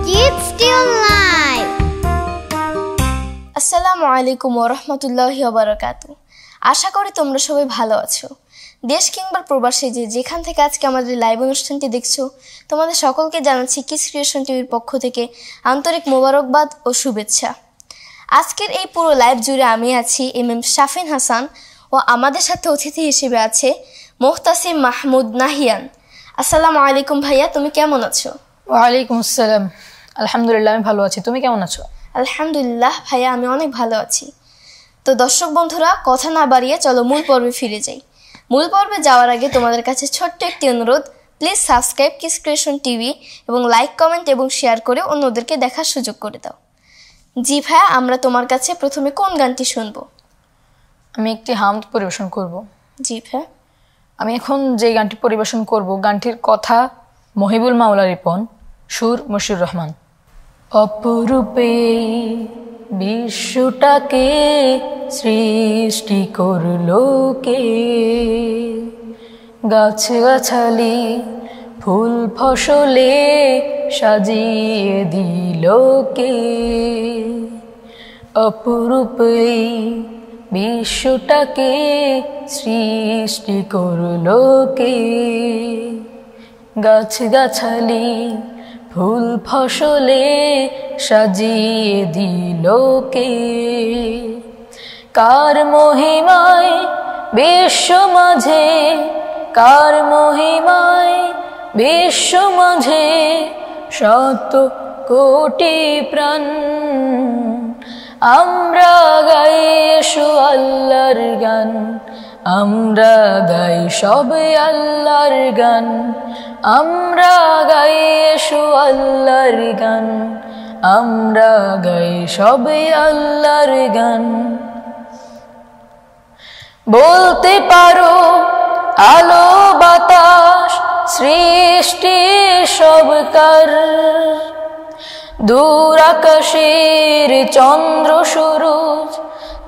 Kids Still Live. আসসালামু আলাইকুম ওয়া রাহমাতুল্লাহি ওয়া বারাকাতুহু। আশা করি তোমরা সবাই ভালো আছো। দেশ কিংবা প্রবাসে যেখান থেকে আজকে আমাদের লাইভ অনুষ্ঠানটি দেখছো, তোমাদের সকলকে জানাচ্ছি কিডস ক্রিয়েশন টিভির পক্ষ থেকে আন্তরিক মোবারকবাদ ও শুভেচ্ছা। আজকের এই পুরো লাইভ জুড়ে আমি আছি এমএম শাফিন হাসান ও আমাদের সাথে অতিথি হিসেবে আছে মুহতাসিম মাহমুদ নাহিয়ান। আসসালামু আলাইকুম ভাইয়া, তুমি কেমন আছো? ওয়ালাইকুম আসসালাম। আলহামদুলিল্লাহ, আমি ভালো আছি। তুমি কেমন আছো? আলহামদুলিল্লাহ ভাইয়া, আমি অনেক ভালো আছি। তো দর্শক বন্ধুরা, কথা না বাড়িয়ে চলো মূল পর্বে ফিরে যাই। মূল পর্বে যাওয়ার আগে তোমাদের কাছে ছোট্ট একটি অনুরোধ, please subscribe Kids Creation TV এবং লাইক, কমেন্ট এবং শেয়ার করে অন্যদেরকে দেখার সুযোগ করে দাও। জি ভাইয়া, আমরা তোমার কাছে প্রথমে কোন গানটি শুনবো? আমি একটি হামদ পরিবেশন করব। জি ভাইয়া। আমি এখন যে গানটি পরিবেশন করব, গানটির কথা মহিবুল মাওলা রিপন, সুর মশিউর রহমান। অপরূপে বিশ্বটাকে সৃষ্টি করলো কে, গাছগাছালি ফুল ফসলে সাজিয়ে দিল কে। অপরূপে বিশ্বটাকে সৃষ্টি করলো কে, গাছগাছালি ফুল ফসলে সাজিয়ে দিল কে। কার মহিমায় বিশ্ব মাঝে, কার মহিমায় বিশ্ব মাঝে শত কোটি প্রাণ, আমরা গাই এসো আল্লাহর গান, আমরা গাই সবে আল্লাহর গান, আমরা গাই এসো আল্লাহর গান, আমরা গাই সবে আল্লাহর গান। বলতে পারো আলো বাতাস সৃষ্টি সবকার, দূর আকাশের চন্দ্র সূরজ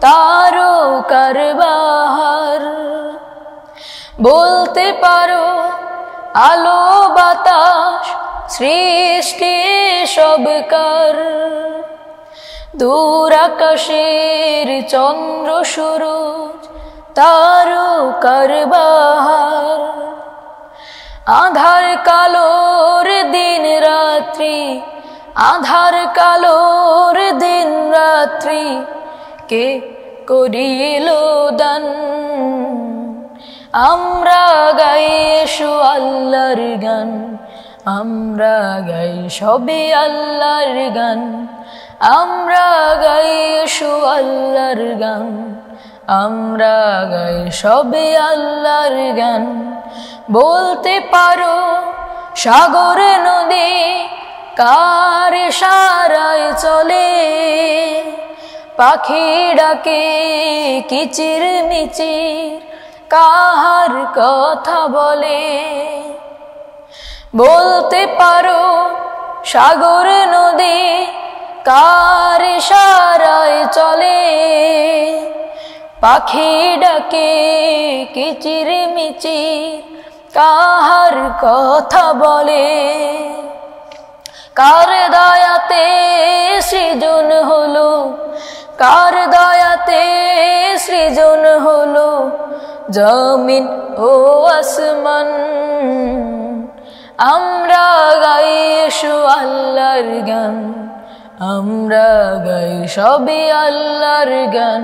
তারকার বাহার। বলতে পারো আলো বাতাস সৃষ্টি সবকার, দূর আকাশের চন্দ্র সূরজ তারকার বাহার। আধার কালোর দিন রাত্রি, আধার কালোর দিন রাত্রি কে করিল দান, আমরা গাই এসো আল্লাহর গান, আমরা গাই সবে আল্লাহর গান, আমরা গাই এসো আল্লাহর গান, আমরা গাই সবে আল্লাহর গান। বলতে পারো সাগর নদী কার ইশারায় চলে, পাখি ডাকে কিচির মিচির কাহার কথা বলে। বলতে পারো সাগর নদী কার ইশারায় চলে, পাখি ডাকে কিচির মিচির কাহার কথা বলে। কার দয়াতে সৃজন হলো, কার দয়াতে সৃজন হলো জমিন ও আসমান, আমরা গাই এসো আল্লাহর গান, আমরা গাই সবে আল্লাহর গান,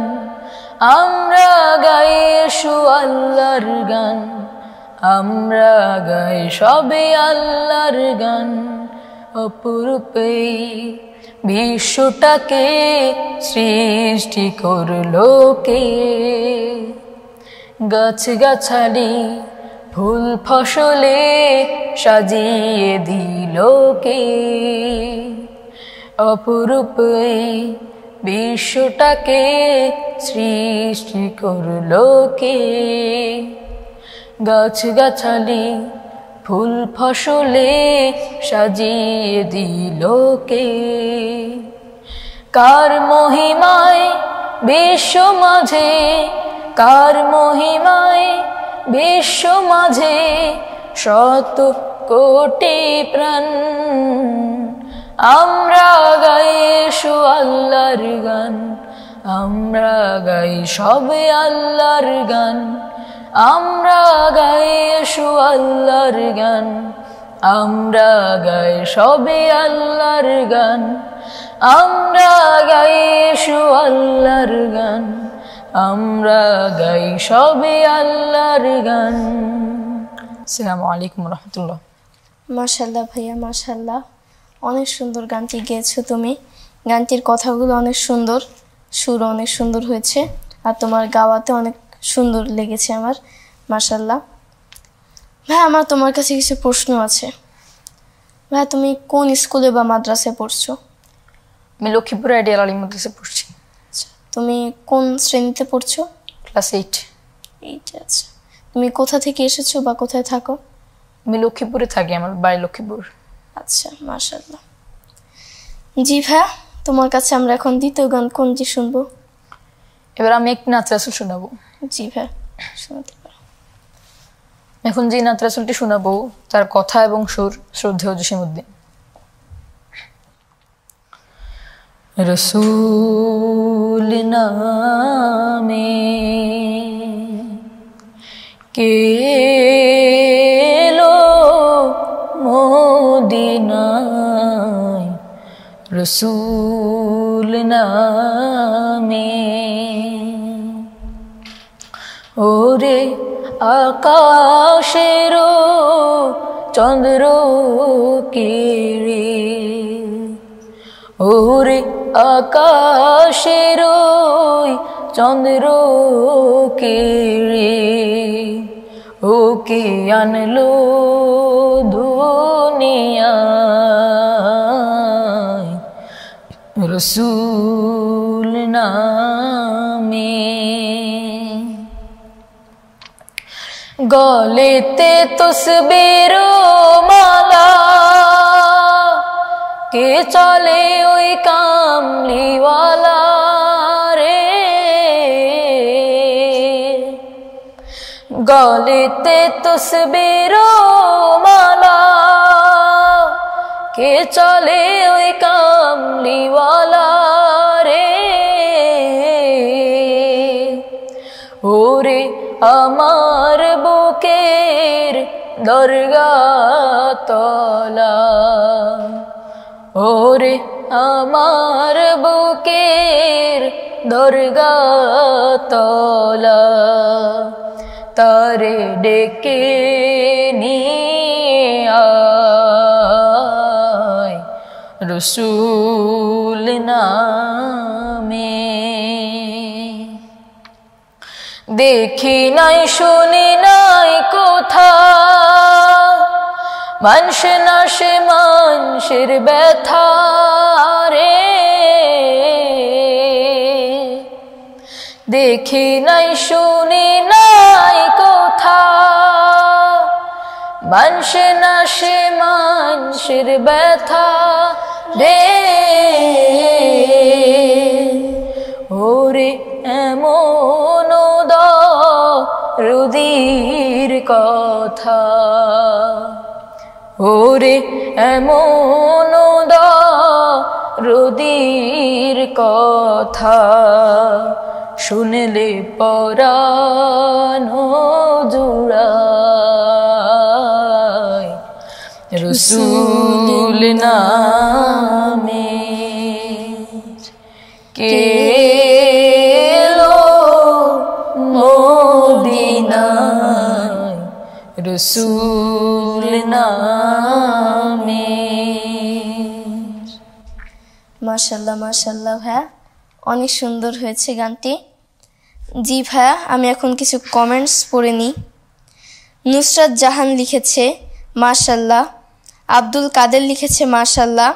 আমরা গাই এসো আল্লাহর গান, আমরা গাই সবে আল্লাহর গান। অপরূপে বিশ্বটাকে সৃষ্টি করলো কে, গাছগাছালি ফুল ফসলে সাজিয়ে দিল কে। অপরূপে বিশ্বটাকে সৃষ্টি করলো কে, গাছগাছালি ফুল ফসলে সাজিয়ে দিল কে। কার মহিমায় বিশ্ব মাঝে, কার মহিমায় বিশ্ব মাঝে শত কোটি প্রাণ আমরা গাই এসো আল্লাহর গান আমরা গাই সবে আল্লাহর গান আমরা গাই এসো আল্লাহর গান আমরা গাই সবে আল্লাহর গান আমরা গাই এসো আল্লাহর গান আমরা গাই সবে আল্লাহর গান। আসসালামু আলাইকুম রহমতুল্লাহ। মাশাল্লাহ ভাইয়া, মাশাল্লাহ, অনেক সুন্দর গানটি গেয়েছো তুমি। গানটির কথাগুলো অনেক সুন্দর, সুর অনেক সুন্দর হয়েছে, আর তোমার গাওয়াতে অনেক সুন্দর লেগেছে আমার। মাশাল্লাহ ভাই, আমার তোমার কাছে কিছু প্রশ্ন আছে। ভাই, তুমি কোন স্কুলে বা মাদ্রাসায় পড়ছো? আমি লক্ষ্মীপুর আইডিয়াল আলী মাদ্রাসায় পড়ছি। তুমি কোন শ্রেণীতে পড়ছো? ক্লাস 8। আচ্ছা, তুমি কোথা থেকে এসেছো বা কোথায় থাকো? আমি লক্ষ্মীপুরে থাকি, আমার বাড়ি লক্ষ্মীপুর। আচ্ছা, মাশাআল্লাহ। জি ভাইয়া, তোমার কাছে আমরা এখন দ্বিতীয় গান কোনটি শুনবো? এবার আমি একটি নাচ রাসূল শোনাবো। জি ভাইয়া, শোনাতে পারো। এখন যে নাচ রাসূলটি শোনাবো তার কথা এবং সুর শ্রদ্ধেয় জসিমউদ্দিন। রসূল নামে কে এলো মদিনায় রসূল নামে ওরে আকাশের চন্দ্র কিরে ওরে আকাশের চন্দ্র কিরে ও কে আনলো দুনিয়ায় রসূল নামে গলেতে তসবির মালা কে চলে ওই কামলিওয়ালা রে গলেতে তসবির মালা কে চলে ওই কামলিওয়ালা রে ওরে আমার বুকের দরগা তলা ওরে আমার বুকের দরগা তলা তারে ডেকে নিয়ে আয় রসূল নামে দেখি নাই শুনি নাই কোথা মানুষ না সে মানুষের ব্যথা রে দেখি নাই শুনি নাই কোথা মানুষ না সে মানুষের ব্যথা রে ওরে এমন রুদির কথা ওরে এমন রুদির কথা শুনলে পরাণ জুড়ায় রসূল নামে কে রসূল নামে। মাশাআল্লাহ, মাশাআল্লাহ ভাইয়া, অনেক সুন্দর হয়েছে গানটি। জি ভাইয়া, আমি এখন কিছু কমেন্টস পড়ে নিই। নুসরাত জাহান লিখেছে মাশাআল্লাহ, আব্দুল কাদের লিখেছে মাশাআল্লাহ,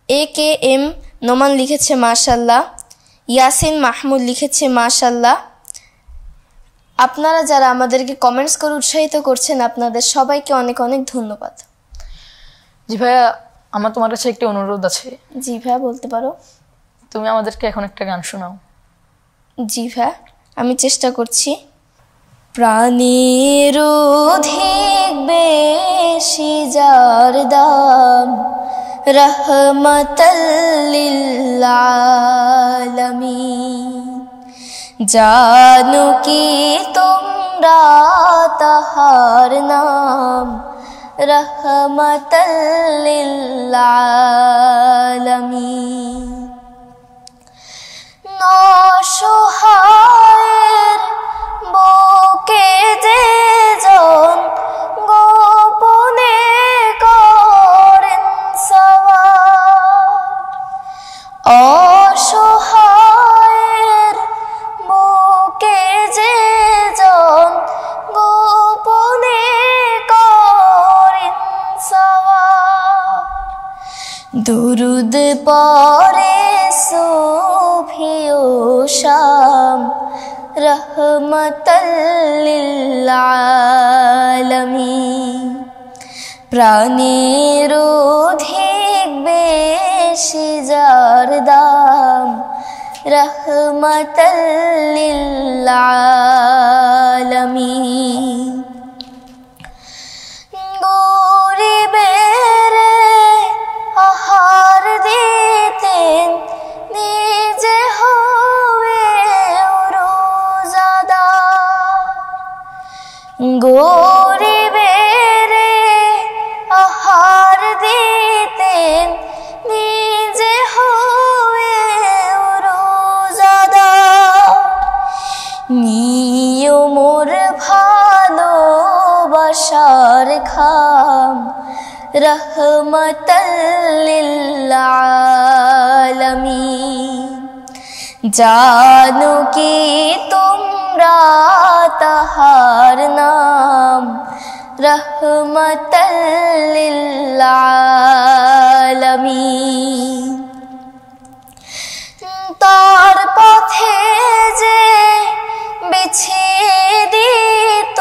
AKM নোমান লিখেছে মাশাআল্লাহ, ইয়াসিন মাহমুদ লিখেছে মাশাআল্লাহ। আপনারা যারা আমাদেরকে কমেন্টস করে উৎসাহিত করছেন, আপনাদের সবাইকে অনেক অনেক ধন্যবাদ। জি ভাইয়া, আমার তোমার কাছে একটি অনুরোধ আছে। জি ভাইয়া, বলতে পারো। তুমি আমাদেরকে এখন একটা গান শোনাও। জি ভাইয়া, আমি চেষ্টা করছি। প্রাণের অধিক বেশি যার দাম রহমতাল লিল আলামিন। জানো কি তোমরা তাহার নাম রহমতাল লিল আলামিন। অসহায়ের বুকে যে জন গোপনে করেন সওয়ার, অসহায়ের বুকে যে জন গোপনে করেন সওয়ার। দুরুদ পড়ে সুবহি ও শাম রহমতাল লিল আলামিন। প্রাণের অধিক বেশি যার দাম রহমতাল লিল আলামিন। গরিবের আহার দিতেন নিজে হয়ে রোজাদার। গরিবের আহার দিতেন নিজে হয়ে রোজাদার। নিয়মর ভালোবাসার খাম রহমতাল লিল আলামিন। জানো কি তোমরা তাহার নাম রহমতাল লিল আলামিন। তার পথে যে বিছিয়ে দিত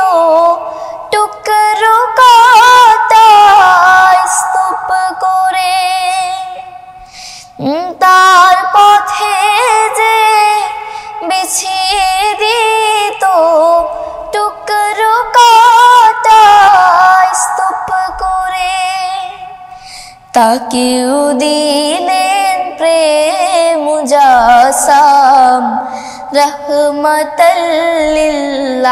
টুকরো কাটা স্তূপ করে, তার পথে যে বিছিয়ে দিত টুকরো কাটা স্তূপ করে, তাকেও দিলেন প্রেম মুজাসাম রহমতাল লিল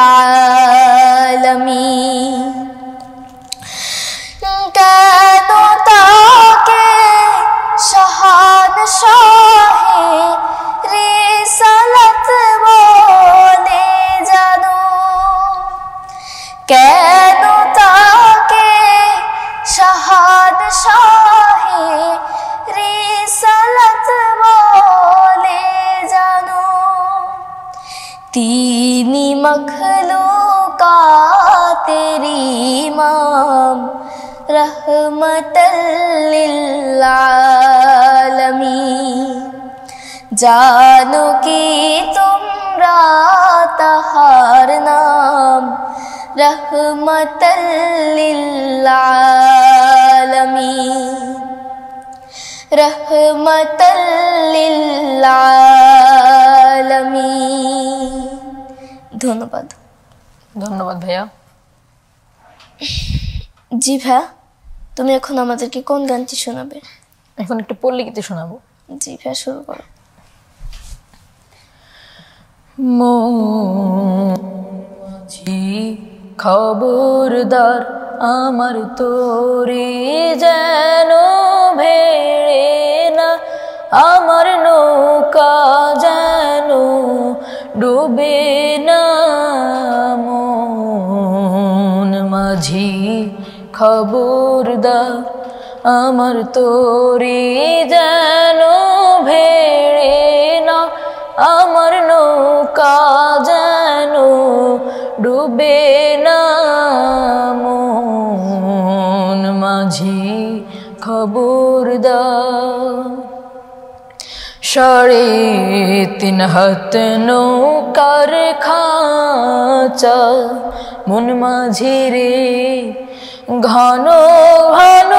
আলামিন। কেন তাকে শাহানশাহে রিসালাত বলে জানো? কেন তাকে শাহানশাহে রিসালাত বলে জানো? তিনি মখলুকাতের ইমাম রহমতাল লিল আলামিন। জানো কি তোমরা তাহার নাম রহমতাল লিল আলামিন। রহমতাল লিল আলামিন। ধন্যবাদ। ধন্যবাদ ভাইয়া। জি ভাইয়া, তুমি এখন আমাদেরকে কোন গানটি শোনাবে? এখন একটু পল্লী গীতি শোনাবো। জি ভাইয়া, শুরু করো। মাঝি খবরদার আমার তোরে যেন ভেড়ে না, আমার নৌকা যেন ডুবে না। মন মাঝি খবরদার আমার তোরে যেন ভেড়ে না, আমার নৌকা যেন ডুবে না। মন মাঝি খবরদার। 3.5 হাত নৌকার খাঁচা মন মাঝি রে, ঘন ঘন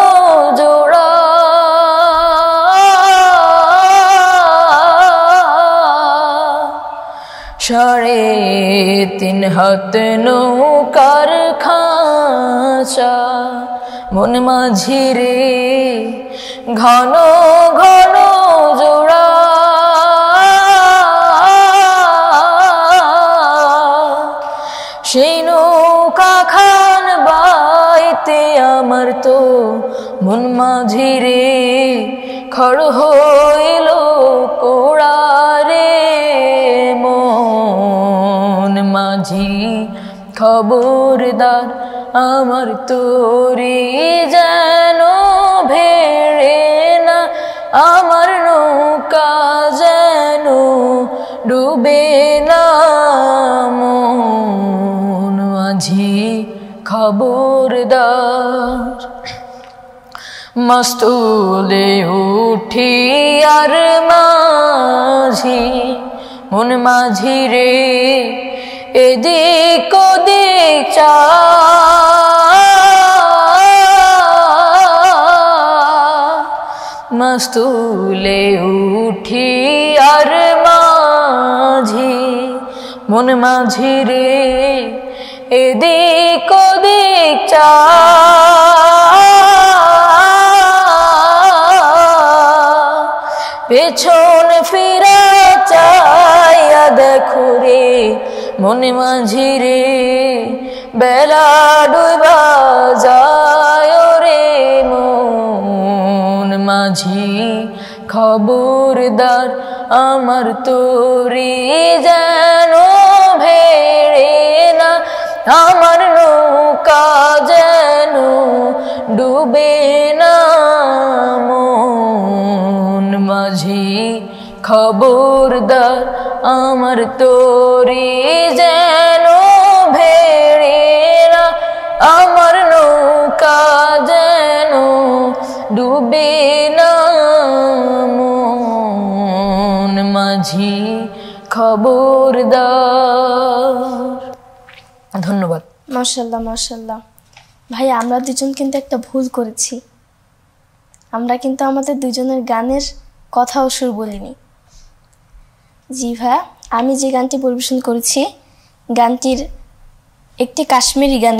জোড়া। 3.5 হাত নৌকার খাঁচা মন মাঝি রে ঘন ঘন জোড়া সেই নৌকা খান বাইতে আমার তো মন মাঝি রে খড় হইল কোড়া রে মন মাঝি খবরদার আমার তোরে যেন ভেড়ে না আমার নৌকা যেন ডুবে না মন মাঝি খবরদার মস্তুলে উঠি আর মাঝি মন মাঝি রে এদিক ওদিক চা মস্তুলে উঠি আর মাঝি মন মাঝি রে এদিক ওদিক চা পেছন ফিরা চাইয়া দেখো রে মন মাঝি রে বেলা ডুবা যায় রে মন মাঝি খবরদার আমার তোরে যেন ভেড়ে না আমার নৌকা যেন ডুবে না মন মাঝি খবরদার আমার তোরে যেন ভেড়ে না আমার নৌকা যেন ডুবে না মন মাঝি খবরদার। ধন্যবাদ। মাশাল্লাহ মাশাল্লাহ। ভাই আমরা দুজন কিন্তু একটা ভুল করেছি, আমরা কিন্তু আমাদের দুজনের গানের কথা ও সুর বলিনি। জি ভাই, আমি যে গানটি পরিবেশন করেছি গানটির একটি কাশ্মীরি গান,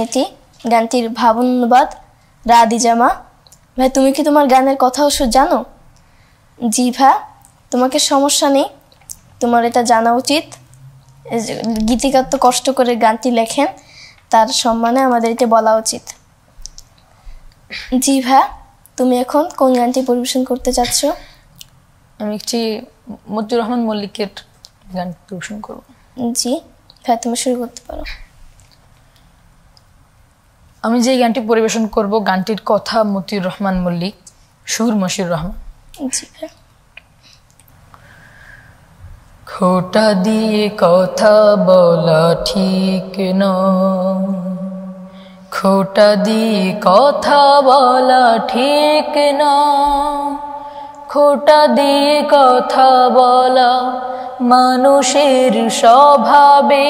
গানটির ভাবানুবাদ রাদি জামা। ভাই তুমি কি তোমার গানের কথা ও সুর জানো? জি ভাই, তোমাকে সমস্যা নেই, তোমার এটা জানা উচিত। গীতিকার তো কষ্ট করে গানটি লেখেন, তার সম্মানে আমাদের এটা বলা উচিত। জি ভাই, তুমি এখন কোন গানটি পরিবেশন করতে চাচ্ছ? আমি একটি মতিউর রহমান মল্লিকের গান পরিবেশন করব। জি ভাই, তুমি শুরু করতে পারো। আমি যে গানটি পরিবেশন করব গানটির কথা মতিউর রহমান মল্লিক, সুর মশিউর রহমান। জি ভাই। খোটা দিয়ে কথা বলা ঠিক নয়, খোটা দিয়ে কথা বলা ঠিক নয়, খোটা দিয়ে কথা বলা মানুষের স্বভাবে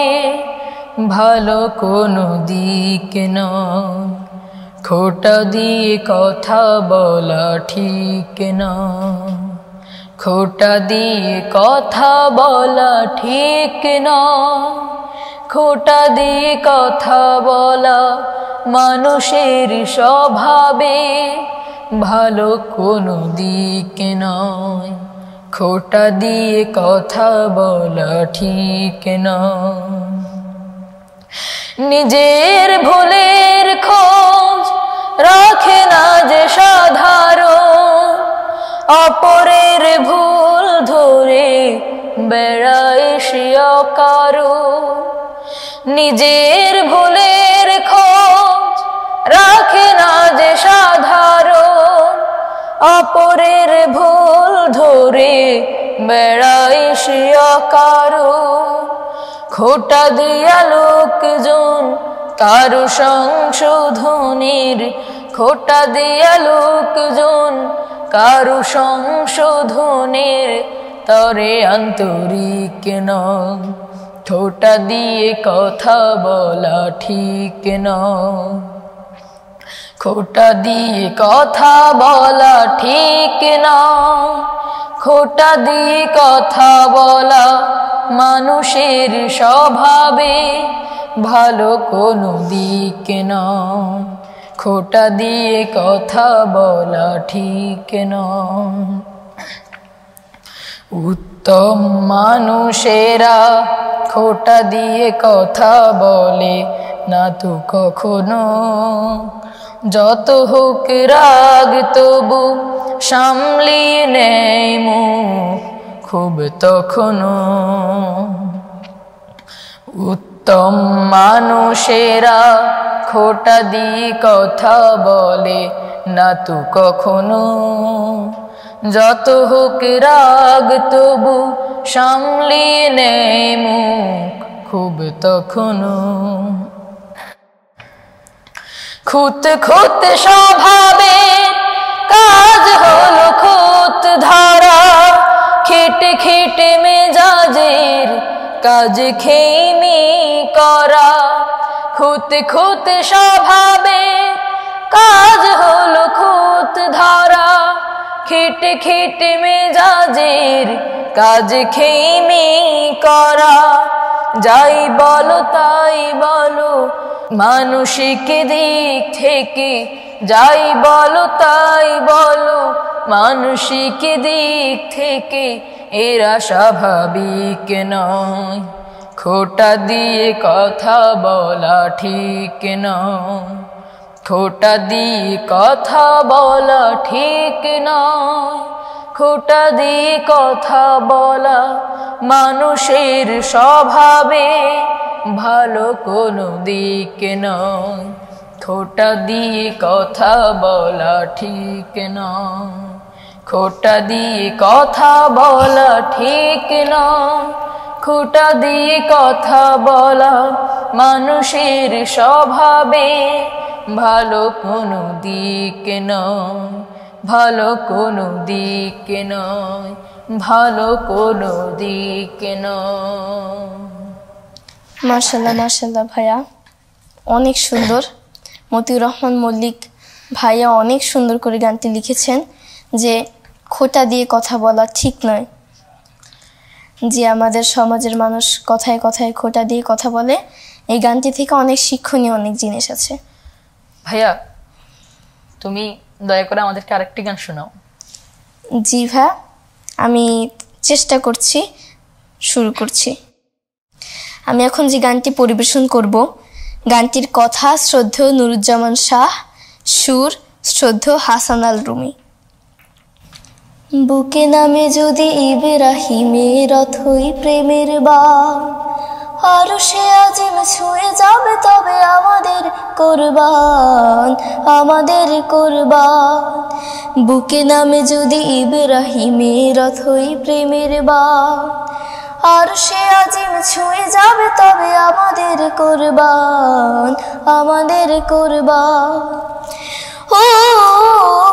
ভালো কোনো দিক নয়, খোটা দিয়ে কথা বলা ঠিক নয়, খোটা দিয়ে কথা বলা ঠিক নয়, খোটা দিয়ে কথা বলা মানুষের স্বভাবে ভালো কোনো দিক নয়, খোটা দিয়ে কথা বলা ঠিক নয়। নিজের ভুলের খোঁজ রাখে না যে সাধারণ, অপরের ভুল ধরে বেড়ায় সে অকারণ। নিজের ভুলের খোঁজ রাখে না যে সাধারণ, অপরের ভুল ধরে বেড়ায় সে অকারণ। খোটা দিয়া লোকজন কারু সংশোধনের, খোটা দিয়া লোকজন কারু সংশোধনের তরে আন্তরিক নয়, খোটা দিয়ে কথা বলা ঠিক নয়, খোটা দিয়ে কথা বলা ঠিক নয়, খোটা দিয়ে কথা বলা মানুষের স্বভাবে ভালো কোনো দিক নয়, খোঁটা দিয়ে কথা বলা ঠিক নয়। উত্তম মানুষেরা খোঁটা দিয়ে কথা বলে না তো কখনো, যত হোক রাগ তবু সামলিয়ে নেয় মুখ খুব তখনো। উত্তম মানুষেরা খোঁটা দিয়ে কথা বলে না তো কখনো, যত হোক রাগ তবু সামলিয়ে নেয় মুখ খুব তখনো। খুঁত খুঁত স্বভাবে কাজ হলো খুঁত ধরা, খেটে খেটে মেজাজের কাজ খেইমি করা। খুঁত খুঁত স্বভাবে কাজ হলো খুঁত ধরা, খেটে খেটে মেজাজের কাজ খেইমি করা। যাই বলো তাই বলো মানসিক দিক থেকে, যাই বলো তাই বলো মানসিক দিক থেকে এরা স্বাভাবিক নয়, খোঁটা দিয়ে কথা বলা ঠিক নয়, খোঁটা দিয়ে কথা বলা ঠিক নয়, খোঁটা দিয়ে কথা বলা মানুষের স্বভাবে ভালো কোনো দিক নয়, খোঁটা দিয়ে কথা বলা ঠিক নয়, খোঁটা দিয়ে কথা বলা ঠিক নয়, খোঁটা দিয়ে কথা বলা মানুষের স্বভাবে ভালো কোনো দিক নয়, ভালো কোনো দিক নয়, ভালো কোনো দিক নয়। মাশাল্লাহ মাশাল্লাহ ভাইয়া, অনেক সুন্দর। মতিউর রহমান মল্লিক ভাইয়া অনেক সুন্দর করে গানটি লিখেছেন যে খোঁটা দিয়ে কথা বলা ঠিক নয়, যে আমাদের সমাজের মানুষ কথায় কথায় খোঁটা দিয়ে কথা বলে। এই গানটি থেকে অনেক শিক্ষণীয় অনেক জিনিস আছে। ভাইয়া তুমি দয়া করে আমাদেরকে আরেকটি গান শোনাও। জি ভাইয়া, আমি চেষ্টা করছি, শুরু করছি। আমি এখন যে গানটি পরিবেশন করব, গানটির কথা শ্রদ্ধেয় নুরুজ্জামান শাহ, সুর শ্রদ্ধেয় হাসান আল রুমি। বুকে নামে যদি ইব্রাহিমের অথই প্রেমের বান, আর সে আজিম ছুঁয়ে যাবে তবে আমাদের কোরবান, আমাদের কোরবান। বুকে নামে যদি ইব্রাহিমের অথই প্রেমের বান, আর সে আজিম ছুঁয়ে যাবে তবে আমাদের কোরবান, আমাদের কোরবান। ও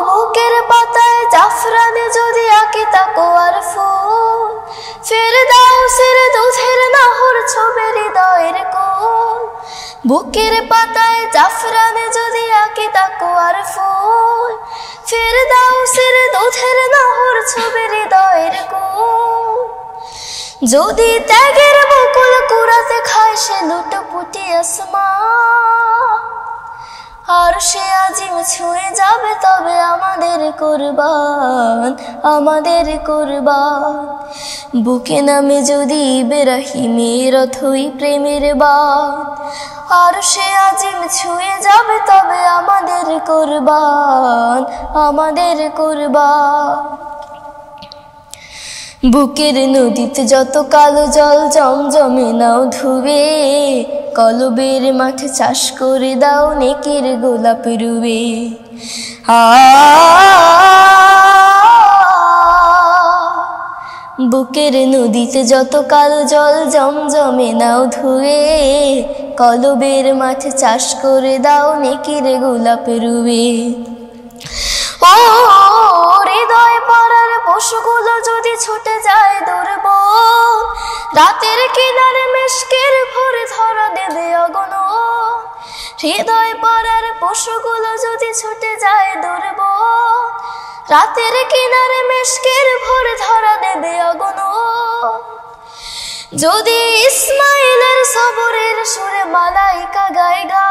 বুকের পাতায় জাফরানে যদি আঁকি তাকওয়ার ফুল, ফেরদাউসের দুধের নহর ছবে হৃদয়ের কোল। বুকের পাতায় জাফরানে যদি আঁকি তাকওয়ার ফুল, ফেরদাউসের দুধের নহর ছবে হৃদয়ের কোল। যদি ত্যাগের বকুল কুড়াতে খায় সে লুটোপুটি আসমান, আর সে আজিম ছুঁয়ে যাবে তবে আমাদের কোরবান, আমাদের কোরবান। বুকে নামে যদি ইব্রাহিমের অথই প্রেমের বান, আর সে আজিম ছুঁয়ে যাবে তবে আমাদের কোরবান, আমাদের কোরবান। বুকের নদীতে যত কালো জল জমজমে নাও ধুবে, কলবের মাঠে চাষ করে দাও নেকের গোলাপ রুবে। বুকের নদীতে যত কালো জল জমজমে নাও ধুয়ে, কলবের মাঠে চাষ করে দাও নেকের গোলাপ রুবে। ও হৃদয় পাড়ার পশুগুলো যদি ছুটে যায় দুর্বল, রাতের কিনারে মেশকের ভরে ধরা দেবে অগণ। হৃদয় পাড়ার পশুগুলো যদি ছুটে যায় দুর্বল, রাতের কিনারে মেশকের ভরে ধরা দেবে অগণ। যদি ইসমাইলের সবরের সুরে মালাইকা গায়গা,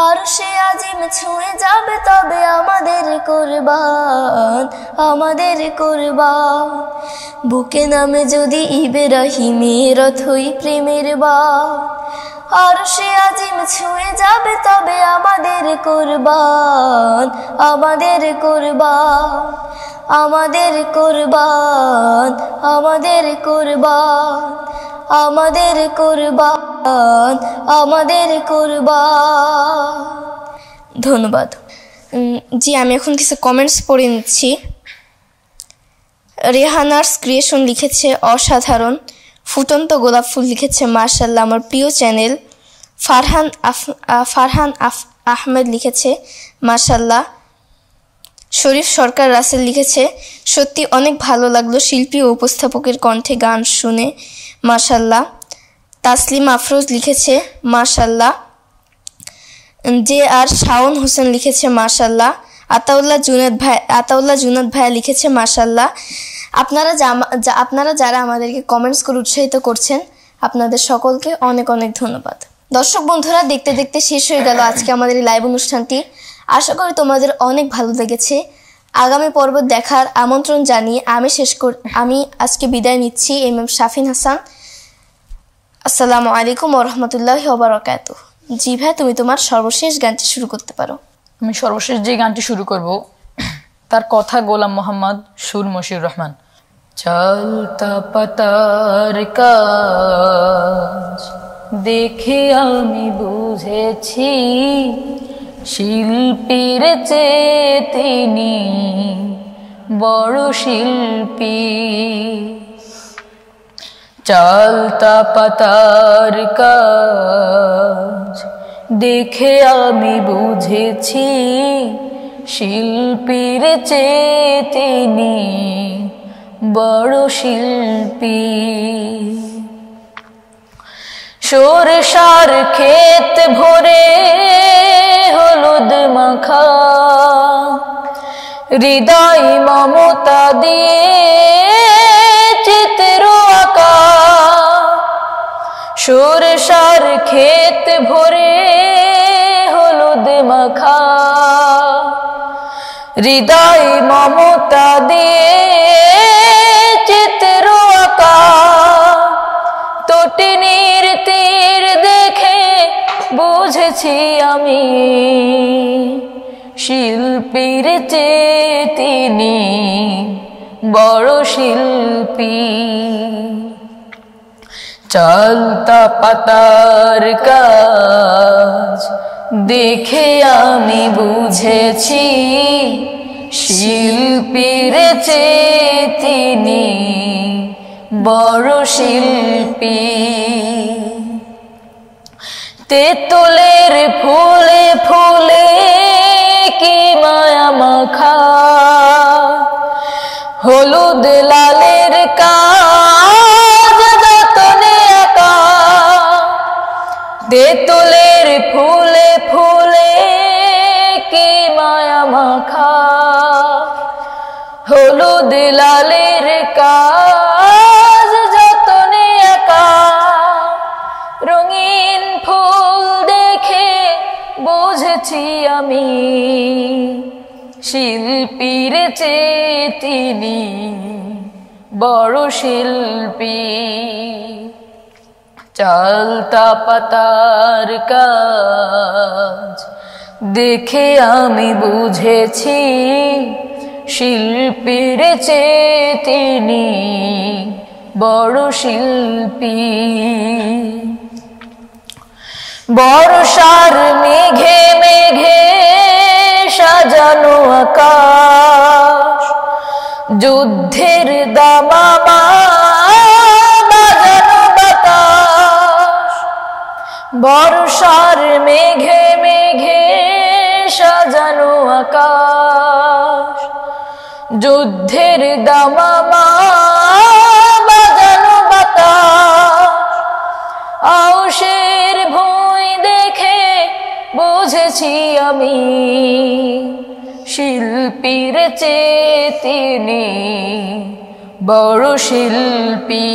আর সে আজিম ছুঁয়ে যাবে তবে আমাদের কুরবান, আমাদের কুরবান। বুকে নামে যদি ইব্রাহিমের অথই প্রেমের বান, আর সে আজিম ছুঁয়ে যাবে তবে আমাদের কুরবান, আমাদের কুরবান, আমাদের কুরবান, আমাদের কুরবান, আমাদের কুরবান, আমাদের কুরবান। ধন্যবাদ। জি, আমি এখন কিছু কমেন্টস পড়ে নিচ্ছি। রেহানার্স ক্রিয়েশন লিখেছে অসাধারণ। ফুটন্ত গোলাপ ফুল লিখেছে মাশাআল্লাহ আমার প্রিয় চ্যানেল। ফারহান আহমেদ লিখেছে মাশাআল্লাহ। শরীফ সরকার রাসেল লিখেছে সত্যি অনেক ভালো লাগলো শিল্পী ও উপস্থাপকের কণ্ঠে গান শুনে, মাশাআল্লাহ। তাসলিম আফরোজ লিখেছে মাশাআল্লাহ। যে আর শাওন হোসেন লিখেছে মাশাআল্লাহ। আতাউল্লাহ জুনাদ ভাইয়া লিখেছে মাশাআল্লাহ। আপনারা যারা আমাদেরকে কমেন্টস করে উৎসাহিত করছেন, আপনাদের সকলকে অনেক অনেক ধন্যবাদ। দর্শক বন্ধুরা, দেখতে দেখতে শেষ হয়ে গেল আজকে আমাদের এই লাইভ অনুষ্ঠানটি। আশা করি তোমাদের অনেক ভালো লেগেছে। আগামী পর্ব দেখার আমন্ত্রণ জানিয়ে আমি আজকে বিদায় নিচ্ছি। এমএম শাফিন হাসান। আসসালামু আলাইকুম ওয়া রাহমাতুল্লাহি ওয়া বারাকাতুহু। জি ভাই, তুমি তোমার সর্বশেষ গানটি শুরু করতে পারো। আমি সর্বশেষ যে গানটি শুরু করব তার কথা গোলাম মোহাম্মদ, সুর মশিউর রহমান। চলতা পাতার কাজ দেখে আমি বুঝেছি শিল্পীর চেয়ে তিনি বড় শিল্পী। চলতা পাতার কাজ দেখে আমি বুঝেছি শিল্পীর চেয়ে তিনি বড় শিল্পী। সরষার ক্ষেত ভরে হলুদ মাখা, হৃদয় মমতা দিয়ে চিত্র আঁকা। সরষার ক্ষেত ভরে হলুদ মাখা, হৃদয় মমতা দিয়ে চিত্র আঁকা। তটিনীর তীর দেখে বুঝেছি আমি শিল্পীর চেয়ে তিনি বড় শিল্পী। চলতা পাতার কাজ দেখে আমি বুঝেছি শিল্পীর চেয়ে তিনি বড় শিল্পী। তেঁতুলের ফুলে ফুলে কি মায়া মাখা, হলুদ লালের কাজ যতনে আঁকা। তেঁতুলের ফুলে ফুলে কি মায়া মাখা, হলুদ লালের কাজ যতনে আঁকা। রঙিন ফুল দেখে বুঝেছি আমি শিল্পীর চেয়ে তিনি বড় শিল্পী। চলতা পাতার কাজ দেখে আমি বুঝেছি শিল্পীর চেয়ে তিনি বড় শিল্পী। বর্ষার মেঘে মেঘে সাজানো আকাশ, যুদ্ধের দামামা বাজানো বাতাস। বর্ষার মেঘে মেঘে সাজানো আকাশ, যুদ্ধের দামামা বাজানো বাতাস। আউশের ভুঁই দেখে বুঝেছি আমি শিল্পীর চেয়ে তিনি বড় শিল্পী।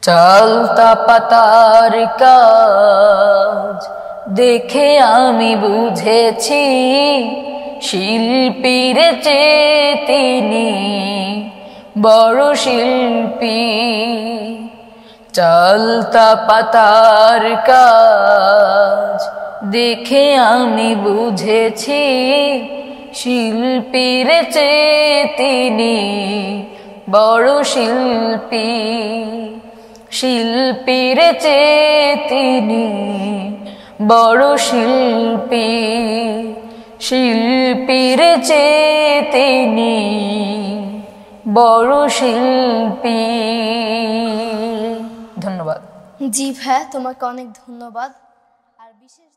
চলতা পাতার কাজ দেখে আমি বুঝেছি, শিল্পীর চেয়ে তিনি বড় শিল্পী। চলতা পাতার কাজ দেখে আমি বুঝেছি, শিল্পীর চেয়ে তিনি বড় শিল্পী। শিল্পীর চেয়ে তিনি বড় শিল্পী। শিল্পীর চেয়ে তিনি বড় শিল্পী। ধন্যবাদ। জি ভাইয়া, তোমাকে অনেক ধন্যবাদ। আর বিশেষ